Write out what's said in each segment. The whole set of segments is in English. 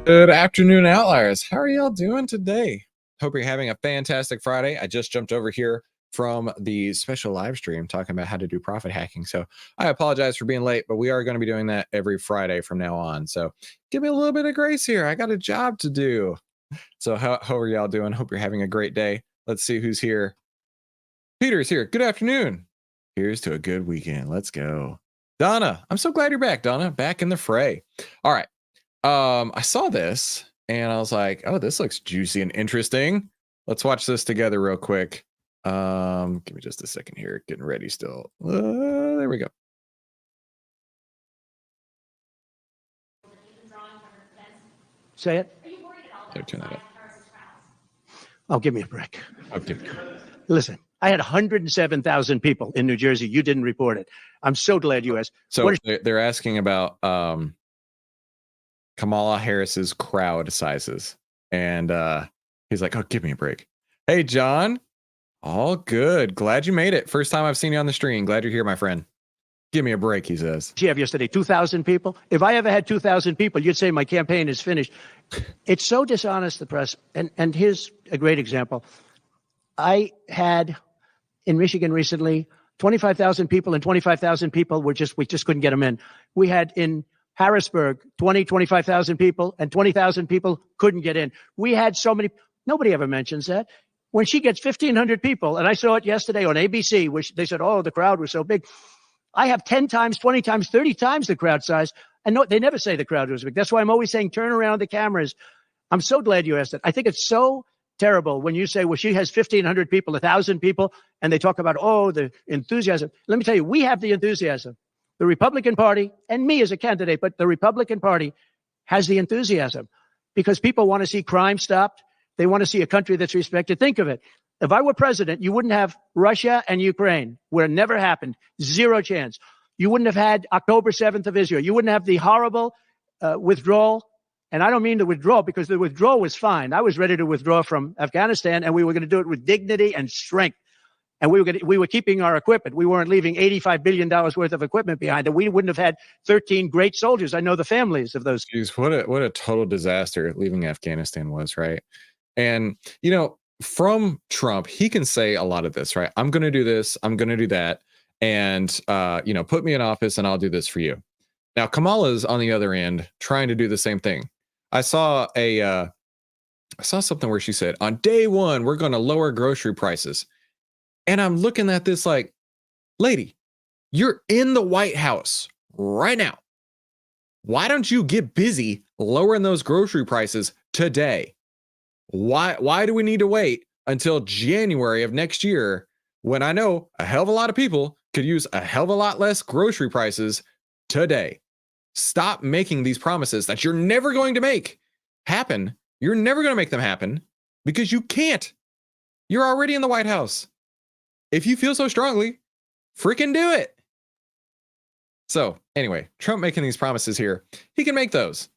Good afternoon, Outliers. How are y'all doing today? Hope you're having a fantastic Friday. I just jumped over here from the special live stream talking about how to do profit hacking. So I apologize for being late, but we are going to be doing that every Friday from now on. So give me a little bit of grace here. I got a job to do. So how are y'all doing? Hope you're having a great day. Let's see who's here. Peter's here. Good afternoon. Here's to a good weekend. Let's go. Donna, I'm so glad you're back, Donna. Back in the fray. All right. I saw this and I was like, oh, this looks juicy and interesting. Let's watch this together real quick. Give me just a second here. Getting ready still. There we go. Say it. Turn that up. Oh, give me a break. Okay. Listen, I had 107,000 people in New Jersey. You didn't report it. I'm so glad you asked. So they're asking about Kamala Harris's crowd sizes. And he's like, oh, give me a break. Hey, John. All good. Glad you made it. First time I've seen you on the stream. Glad you're here, my friend. Give me a break, he says. You have yesterday 2,000 people. If I ever had 2,000 people, you'd say my campaign is finished. It's so dishonest, the press. And here's a great example. I had in Michigan recently 25,000 people, and 25,000 people we just couldn't get them in. We had in Harrisburg 25,000 people, and 20,000 people couldn't get in. We had so many. Nobody ever mentions that. When she gets 1,500 people, and I saw it yesterday on ABC, which they said, oh, the crowd was so big. I have 10 times, 20 times, 30 times the crowd size. And no, they never say the crowd was big. That's why I'm always saying, turn around the cameras. I'm so glad you asked it. I think it's so terrible when you say, well, she has 1,500 people, 1,000 people, and they talk about, oh, the enthusiasm. Let me tell you, we have the enthusiasm. The Republican Party, and me as a candidate, but the Republican Party has the enthusiasm because people want to see crime stopped. They want to see a country that's respected. Think of it. If I were president, you wouldn't have Russia and Ukraine, where it never happened. Zero chance. You wouldn't have had October 7th of Israel. You wouldn't have the horrible withdrawal. And I don't mean the withdrawal because the withdrawal was fine. I was ready to withdraw from Afghanistan, and we were going to do it with dignity and strength. And we were keeping our equipment. We weren't leaving $85 billion worth of equipment behind. And we wouldn't have had 13 great soldiers. I know the families of those. Jeez, what a total disaster leaving Afghanistan was, right? And, you know, from Trump, he can say a lot of this, right? I'm going to do this. I'm going to do that. And, you know, put me in office and I'll do this for you. Now, Kamala's on the other end trying to do the same thing. I saw something where she said, on day one, we're going to lower grocery prices. And I'm looking at this like, lady, you're in the White House right now. Why don't you get busy lowering those grocery prices today? Why do we need to wait until January of next year when I know a hell of a lot of people could use a hell of a lot less grocery prices today? Stop making these promises that you're never going to make happen. You're never going to make them happen because you can't. You're already in the White House. If you feel so strongly, freaking do it. So anyway, Trump making these promises here, he can make those.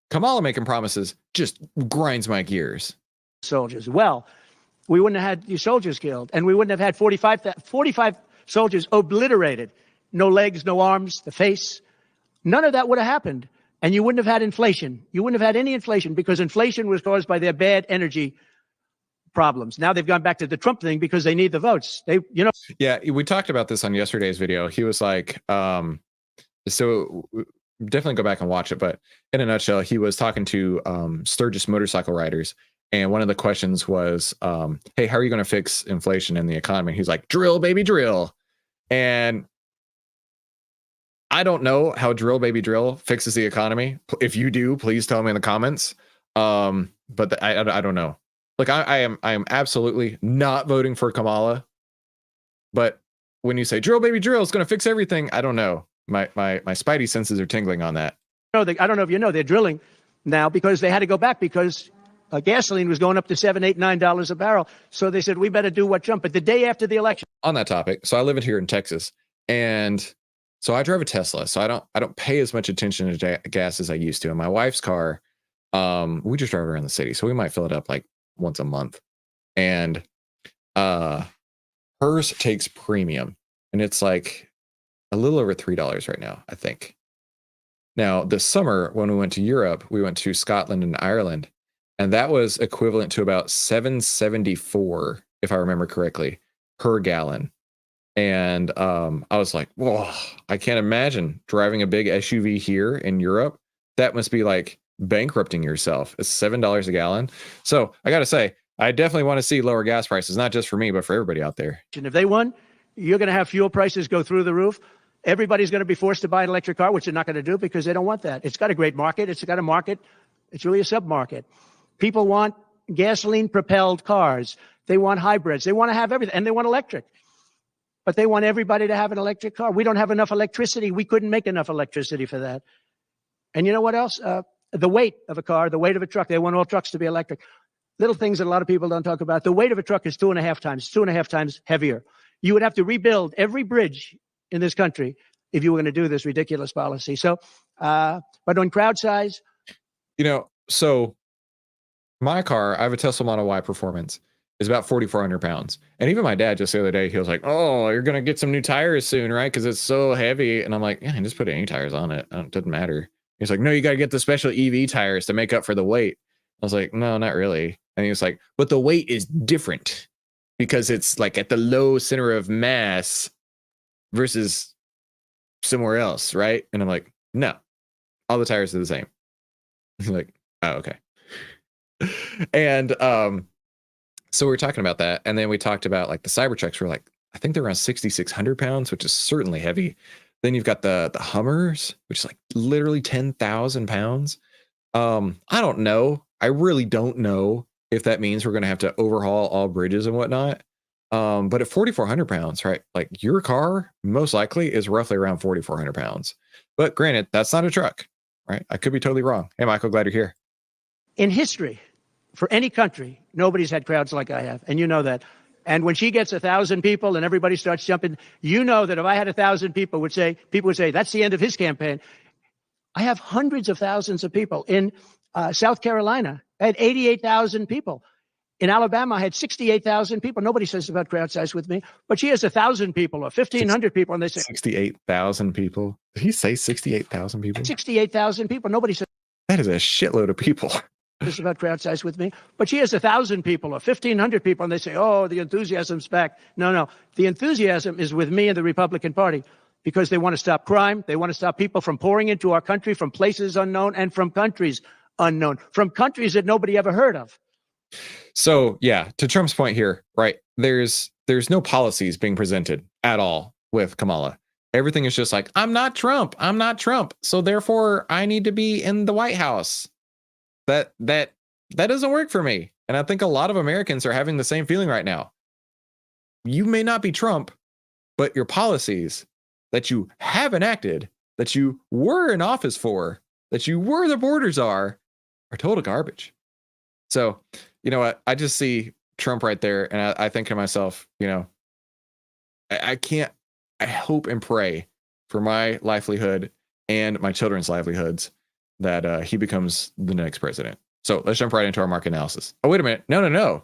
Kamala making promises just grinds my gears. Soldiers. Well, we wouldn't have had these soldiers killed, and we wouldn't have had 45 soldiers obliterated. No legs, no arms, the face. None of that would have happened. And you wouldn't have had inflation. You wouldn't have had any inflation because inflation was caused by their bad energy problems. Now they've gone back to the Trump thing because they need the votes. Yeah, we talked about this on yesterday's video. He was like, so definitely go back and watch it. But in a nutshell, he was talking to Sturgis motorcycle riders. And one of the questions was, hey, how are you going to fix inflation in the economy? He's like, drill, baby, drill. And I don't know how drill, baby, drill fixes the economy. If you do, please tell me in the comments. But I don't know. Like I am absolutely not voting for Kamala. But when you say drill, baby, drill is going to fix everything, I don't know. My spidey senses are tingling on that. I don't know if you know, they're drilling now because they had to go back because gasoline was going up to $7, $8, $9 a barrel. So they said, we better do what Trump. But the day after the election. On that topic, so I live here in Texas, and so I drive a Tesla. So I don't pay as much attention to gas as I used to. And my wife's car, we just drive around the city, so we might fill it up like once a month. And hers takes premium, and it's like a little over $3 right now, I think. Now, this summer when we went to Europe, we went to Scotland and Ireland, and that was equivalent to about 7.74, if I remember correctly, per gallon. And I was like, whoa, I can't imagine driving a big SUV here in Europe. That must be like bankrupting yourself. It's $7 a gallon. So I got to say, I definitely want to see lower gas prices, not just for me, but for everybody out there. And if they won, you're going to have fuel prices go through the roof. Everybody's going to be forced to buy an electric car, which they're not going to do because they don't want that. It's got a great market. It's got a market. It's really a sub-market. People want gasoline-propelled cars. They want hybrids. They want to have everything, and they want electric. But they want everybody to have an electric car. We don't have enough electricity. We couldn't make enough electricity for that. And you know what else? The weight of a car, the weight of a truck. They want all trucks to be electric. Little things that a lot of people don't talk about. The weight of a truck is 2.5 times heavier. You would have to rebuild every bridge in this country if you were going to do this ridiculous policy. So, but on crowd size. So my car, I have a Tesla Model Y Performance, is about 4,400 pounds. And even my dad just the other day, he was like, oh, you're going to get some new tires soon, right? Because it's so heavy. And I'm like, yeah, just put any tires on it. It doesn't matter. He's like, no, you got to get the special EV tires to make up for the weight. I was like, no, not really. And he was like, but the weight is different because it's like at the low center of mass versus somewhere else, right? And I'm like, no, all the tires are the same. He's like, oh, okay. And so we were talking about that, and then we talked about like the Cybertrucks were like, I think they're around 6,600 pounds, which is certainly heavy. Then you've got the Hummers, which is like literally 10,000 pounds. I don't know. I really don't know if that means we're going to have to overhaul all bridges and whatnot. But at 4,400 pounds, right? Like your car most likely is roughly around 4,400 pounds. But granted, that's not a truck, right? I could be totally wrong. Hey, Michael, glad you're here. In history, for any country, nobody's had crowds like I have, and you know that. And when she gets 1,000 people and everybody starts jumping, you know that if I had 1,000 people would say, that's the end of his campaign. I have hundreds of thousands of people. In South Carolina, I had 88,000 people. In Alabama, I had 68,000 people. Nobody says about crowd size with me, but she has 1,000 people or 1,500 people, and they say 68,000 people. Did he say 68,000 people? 68,000 people. Nobody says that is a shitload of people. This about crowd size with me, but she has 1,000 people or 1,500 people, and they say, oh, the enthusiasm's back. No, the enthusiasm is with me and the Republican Party because they want to stop crime. They want to stop people from pouring into our country from places unknown and from countries unknown, from countries that nobody ever heard of. So yeah, to Trump's point here, right? There's no policies being presented at all with Kamala. Everything is just like, I'm not Trump. So therefore I need to be in the White House. That doesn't work for me. And I think a lot of Americans are having the same feeling right now. You may not be Trump, but your policies that you have enacted, that you were in office for, that you were the borders are total garbage. So, you know what? I just see Trump right there. And I think to myself, I hope and pray for my livelihood and my children's livelihoods that he becomes the next president. So let's jump right into our market analysis. Oh, wait a minute. No.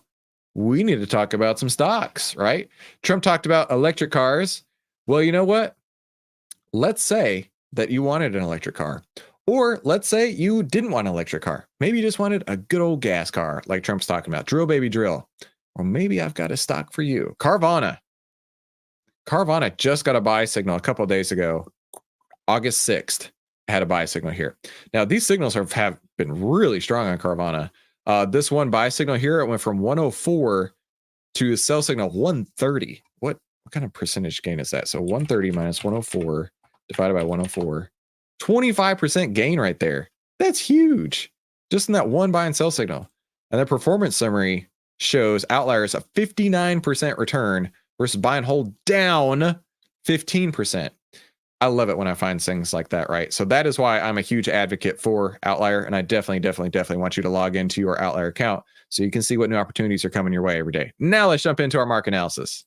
We need to talk about some stocks, right? Trump talked about electric cars. Well, you know what? Let's say that you wanted an electric car. Or let's say you didn't want an electric car. Maybe you just wanted a good old gas car like Trump's talking about. Drill, baby, drill. Or maybe I've got a stock for you. Carvana. Carvana just got a buy signal a couple of days ago. August 6th. Had a buy signal here. Now, these signals have been really strong on Carvana. This one buy signal here, it went from 104 to sell signal 130. What kind of percentage gain is that? So 130 minus 104 divided by 104. 25% gain right there. That's huge. Just in that one buy and sell signal. And the performance summary shows outliers a 59% return versus buy and hold down 15%. I love it when I find things like that, right? So that is why I'm a huge advocate for OVTLYR, and I definitely want you to log into your OVTLYR account so you can see what new opportunities are coming your way every day. Now let's jump into our market analysis.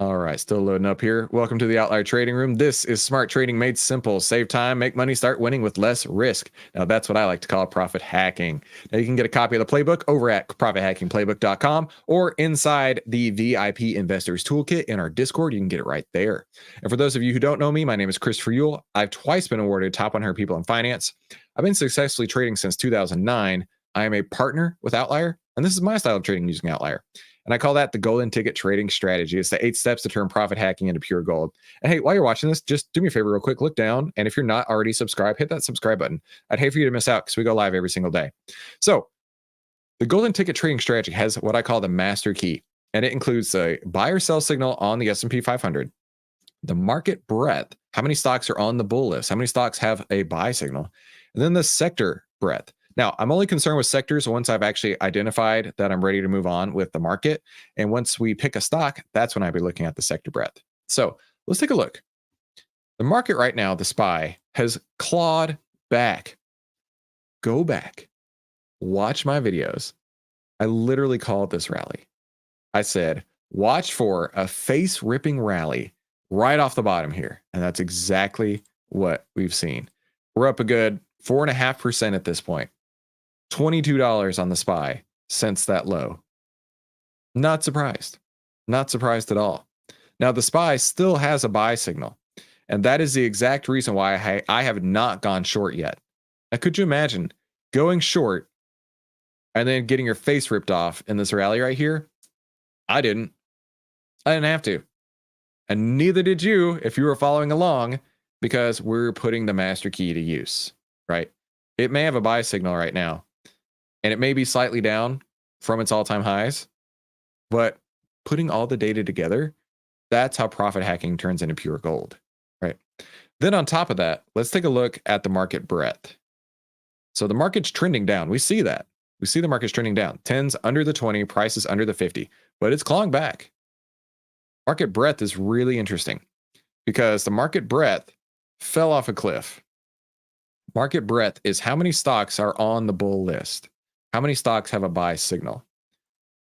All right, still loading up here. Welcome to the Outlier Trading Room. This is smart trading made simple. Save time, make money, start winning with less risk. Now, that's what I like to call profit hacking. Now, you can get a copy of the playbook over at profithackingplaybook.com or inside the VIP Investors Toolkit in our Discord. You can get it right there. And for those of you who don't know me, my name is Christopher Yule. I've twice been awarded Top 100 People in Finance. I've been successfully trading since 2009. I am a partner with Outlier, and this is my style of trading using Outlier. And I call that the golden ticket trading strategy. It's the 8 steps to turn profit hacking into pure gold. And hey, while you're watching this, just do me a favor real quick, look down. And if you're not already subscribed, hit that subscribe button. I'd hate for you to miss out because we go live every single day. So the golden ticket trading strategy has what I call the master key. And it includes a buy or sell signal on the S&P 500, the market breadth, how many stocks are on the bull list, how many stocks have a buy signal, and then the sector breadth. Now, I'm only concerned with sectors once I've actually identified that I'm ready to move on with the market. And once we pick a stock, that's when I'll be looking at the sector breadth. So let's take a look. The market right now, the SPY, has clawed back. Go back. Watch my videos. I literally called this rally. I said, watch for a face-ripping rally right off the bottom here. And that's exactly what we've seen. We're up a good 4.5% at this point. $22 on the SPY since that low. Not surprised. Not surprised at all. Now, the SPY still has a buy signal, and that is the exact reason why I have not gone short yet. Now, could you imagine going short and then getting your face ripped off in this rally right here? I didn't. I didn't have to. And neither did you if you were following along, because we're putting the master key to use, right? It may have a buy signal right now, and it may be slightly down from its all-time highs, but putting all the data together, that's how profit hacking turns into pure gold, right? Then on top of that, let's take a look at the market breadth. So the market's trending down. We see that. We see the market's trending down. 10's under the 20, prices under the 50, but it's clawing back. Market breadth is really interesting because the market breadth fell off a cliff. Market breadth is how many stocks are on the bull list. How many stocks have a buy signal?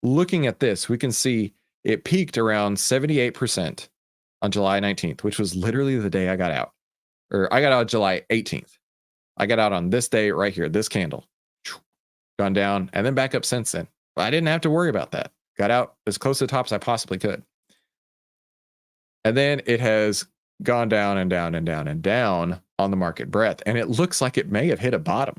Looking at this, we can see it peaked around 78% on July 19th, which was literally the day I got out. Or I got out July 18th. I got out on this day right here, this candle. Gone down and then back up since then. But I didn't have to worry about that. Got out as close to the top as I possibly could. And then it has gone down and down and down and down on the market breadth. And it looks like it may have hit a bottom.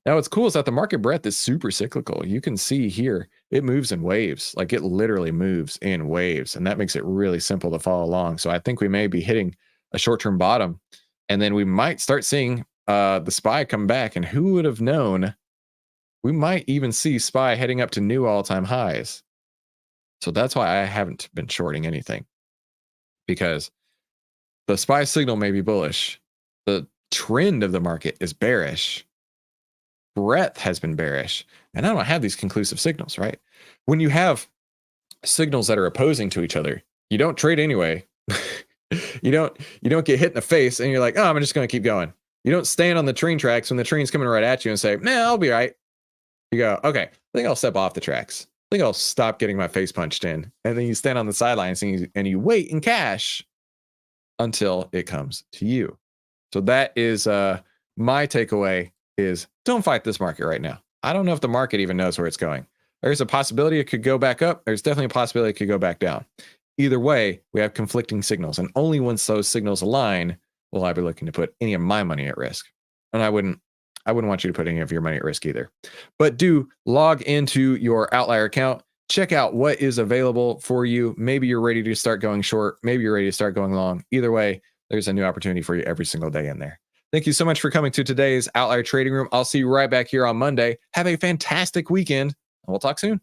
Now, what's cool is that the market breadth is super cyclical. You can see here, it moves in waves. Like it literally moves in waves. And that makes it really simple to follow along. So I think we may be hitting a short-term bottom. And then we might start seeing the SPY come back. And who would have known? We might even see SPY heading up to new all-time highs. So that's why I haven't been shorting anything. Because the SPY signal may be bullish. The trend of the market is bearish. Breadth has been bearish, and I don't have these conclusive signals, right? When you have signals that are opposing to each other, you don't trade anyway. you don't get hit in the face and you're like, oh, I'm just going to keep going. You don't stand on the train tracks when the train's coming right at you and say, nah, I'll be right. You go, okay, I think I'll step off the tracks. I think I'll stop getting my face punched in. And then you stand on the sidelines and you wait in cash until it comes to you. So that is my takeaway is don't fight this market right now. I don't know if the market even knows where it's going. There's a possibility it could go back up. There's definitely a possibility it could go back down. Either way, we have conflicting signals, and only once those signals align will I be looking to put any of my money at risk. And I wouldn't want you to put any of your money at risk either. But do log into your Outlier account, check out what is available for you. Maybe you're ready to start going short. Maybe you're ready to start going long. Either way, there's a new opportunity for you every single day in there. Thank you so much for coming to today's Outlier Trading Room. I'll see you right back here on Monday. Have a fantastic weekend, and we'll talk soon.